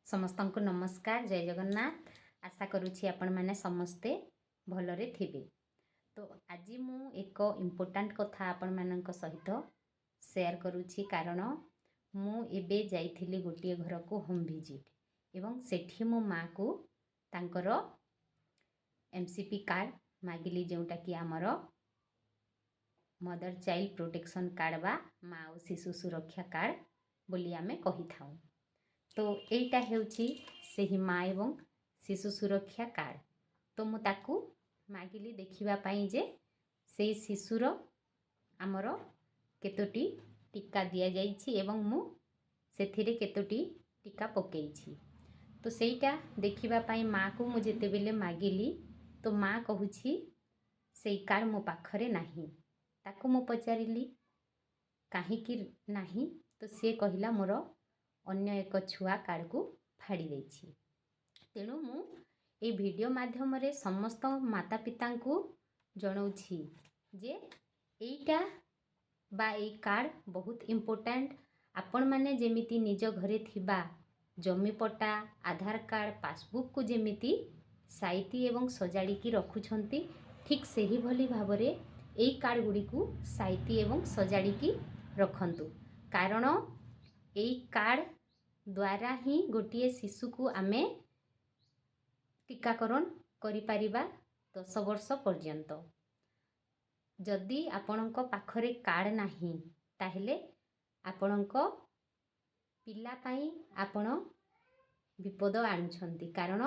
समस्तंकु नमस्कार। जय जगन्नाथ। आशा करुछि आपण माने समस्ते भलरे थिबे। तो आज मु एक इम्पोर्टेंट कथा आपण मानक सहित शेयर करुछि कारण मु एबे जाइथिली गोटिए घर को होम विजिट एवं सेठी मो माँ को तांकर एमसीपी कार्ड मागिली जोटा कि आमर मदर चाइल्ड प्रोटेक्शन कार्ड बा माँ और शिशु सुरक्षा कार्ड बोली आमे कही थाउ। तो एटा हेउछि सेही माँ एवं शिशु सुरक्षा कार्ड। तो मु ताकू मागिली देखिबा पाई जे से शिशुर आमर केतोटी टीका दिया जाइछि एवं मु सेथिरे केतोटी टीका पकेइछि। तो सेटा देखिबा पाई माँ को मु जेते बेले मागिली तो माँ कहुछि सेई कार्ड मो पाखरे नाही। ताकू मु पचारिली काहेकि नाही तो से कहिला मोर अन्य एक छुआ कार्ड को फाड़ी देछि। तेणु मु ए वीडियो माध्यम रे समस्त माता पिता को जणाउछि जे एटा बा ए कार्ड बहुत इम्पोर्टेंट। आपण माने जेमिति निज घरे थिबा जमी पट्टा आधार कार्ड पासबुक को जेमिति साइती एवं सजाड़ी की रखुछंती ठीक सेही भली भाबरे ए कार्ड गुडी को साइती एवं सजाड़ी की रखंतु। कारण ए कार्ड द्वारा ही गोटे शिशु को आमे टीकाकरण करि परिबा 10 वर्ष पर्यंत। जदि आपणक पाखरे कार्ड नाही ताहेले आपणक पिला पाई आपण विपद आणुछंती। कारण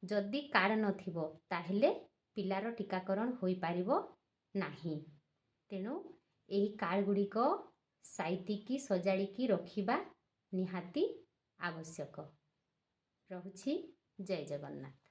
जदि कार्ड नथिबो ताहेले पिलार टीकाकरण होई पारिबो नाही। तेणु एही कार्ड गुडी को साइती की सजाड़ी की रखिबा निहाती आवश्यक। रहुछि। जय जगन्नाथ।